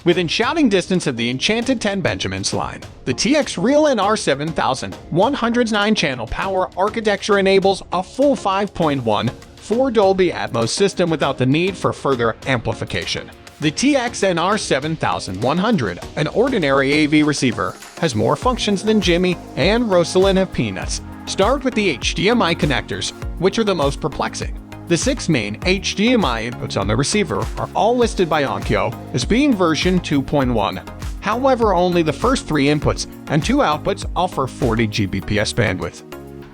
Within shouting distance of the Enchanted 10 Benjamin's line, the TX-NR7100's 9-channel power architecture enables a full 5.1/4 Dolby Atmos system without the need for further amplification. The TX-NR7100, an ordinary AV receiver, has more functions than Jimmy and Rosalind have peanuts. Start with the HDMI connectors, which are the most perplexing. The 6 main HDMI inputs on the receiver are all listed by Onkyo as being version 2.1. However, only the first 3 inputs and 2 outputs offer 40 Gbps bandwidth.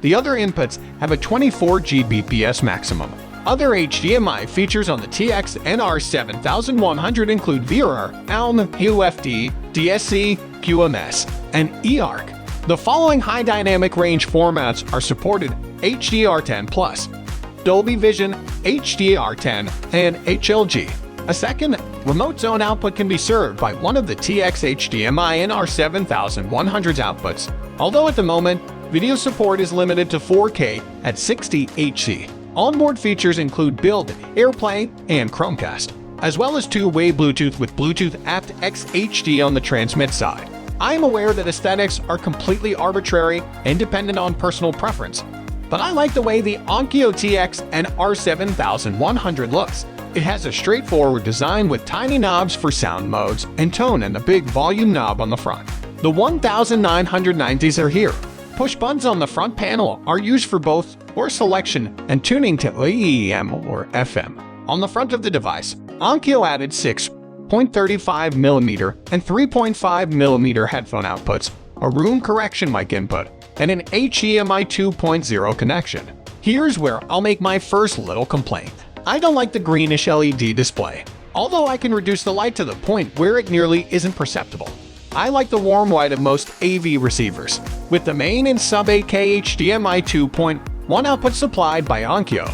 The other inputs have a 24 Gbps maximum. Other HDMI features on the TX-NR7100 include VRR, ALM, UFD, DSC, QMS, and eARC. The following high dynamic range formats are supported: HDR10+, Dolby Vision, HDR10, and HLG. A second remote zone output can be served by one of the TX-HDMI-NR7100's outputs, although at the moment, video support is limited to 4K at 60 Hz. Onboard features include built-in AirPlay and Chromecast, as well as two-way Bluetooth with Bluetooth aptX HD on the transmit side. I am aware that aesthetics are completely arbitrary and dependent on personal preference, but I like the way the Onkyo TX-NR7100 looks. It has a straightforward design with tiny knobs for sound modes and tone and a big volume knob on the front. The 1990s are here. Push buttons on the front panel are used for both or selection and tuning to AM or FM. On the front of the device, Onkyo added 6.35mm and 3.5mm headphone outputs, a room correction mic input, and an HDMI 2.0 connection. Here's where I'll make my first little complaint. I don't like the greenish LED display, although I can reduce the light to the point where it nearly isn't perceptible. I like the warm white of most AV receivers, with the main and sub 8K HDMI 2.1 output supplied by Onkyo.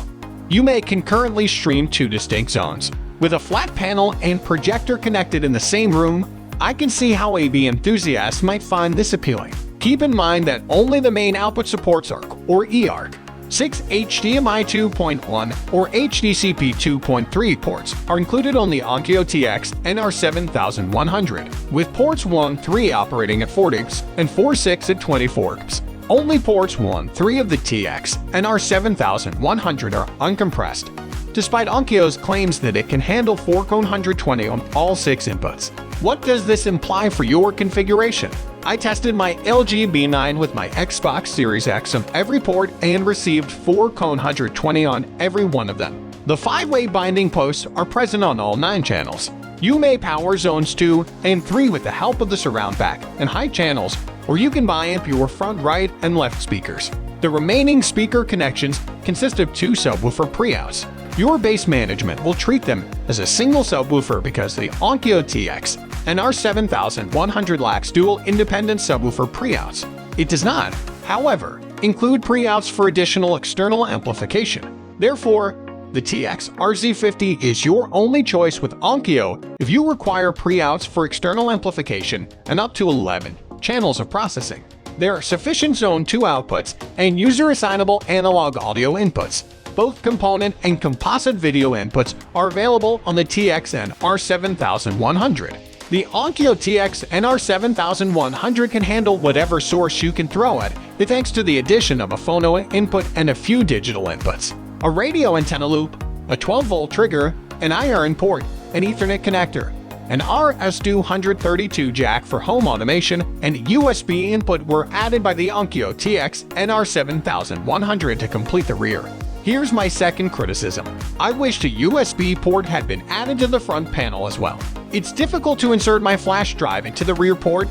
You may concurrently stream 2 distinct zones. With a flat panel and projector connected in the same room, I can see how AV enthusiasts might find this appealing. Keep in mind that only the main output supports ARC or eARC. 6 HDMI 2.1 or HDCP 2.3 ports are included on the Onkyo TX-NR7100, with ports 1-3 operating at 40 Hz and 4-6 at 24 Hz. Only ports 1-3 of the TX-NR7100 are uncompressed, despite Onkyo's claims that it can handle 4K120 on all 6 inputs. What does this imply for your configuration? I tested my LG B9 with my Xbox Series X on every port and received 4K120 on every one of them. The 5-way binding posts are present on all 9 channels. You may power zones 2 and 3 with the help of the surround back and high channels, or you can biamp your front right and left speakers. The remaining speaker connections consist of 2 subwoofer pre-outs. Your base management will treat them as a single subwoofer because the Onkyo TX-NR7100 lacks dual independent subwoofer pre-outs. It does not, however, include pre-outs for additional external amplification. Therefore, the TX-RZ50 is your only choice with Onkyo if you require pre-outs for external amplification and up to 11 channels of processing. There are sufficient Zone 2 outputs and user-assignable analog audio inputs. Both component and composite video inputs are available on the TX-NR7100. The Onkyo TX-NR7100 can handle whatever source you can throw at it thanks to the addition of a phono input and a few digital inputs, a radio antenna loop, a 12-volt trigger, an iron port, an Ethernet connector, an RS-232 jack for home automation, and USB input were added by the Onkyo TX-NR7100 to complete the rear. Here's my second criticism. I wish a USB port had been added to the front panel as well. It's difficult to insert my flash drive into the rear port,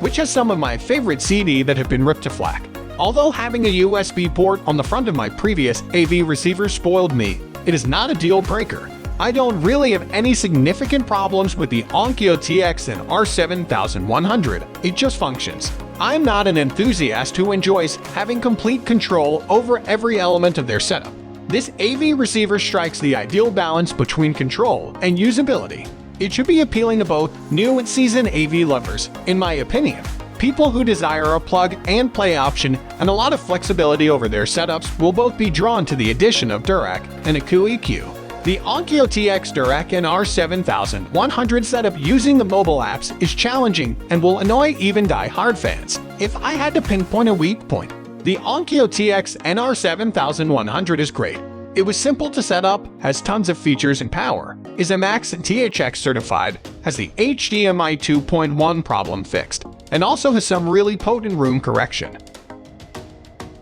which has some of my favorite CD that have been ripped to flak. Although having a USB port on the front of my previous AV receiver spoiled me, it is not a deal breaker. I don't really have any significant problems with the Onkyo TX-NR7100, it just functions. I'm not an enthusiast who enjoys having complete control over every element of their setup. This AV receiver strikes the ideal balance between control and usability. It should be appealing to both new and seasoned AV lovers, in my opinion. People who desire a plug-and-play option and a lot of flexibility over their setups will both be drawn to the addition of Dirac and Aku EQ. The Onkyo TX-NR7100 setup using the mobile apps is challenging and will annoy even die-hard fans. If I had to pinpoint a weak point, the Onkyo TX-NR7100 is great. It was simple to set up, has tons of features and power, is MAX and THX certified, has the HDMI 2.1 problem fixed, and also has some really potent room correction.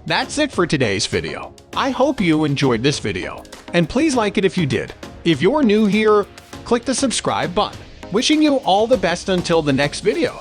That's it for today's video. I hope you enjoyed this video, and please like it if you did. If you're new here, click the subscribe button. Wishing you all the best until the next video.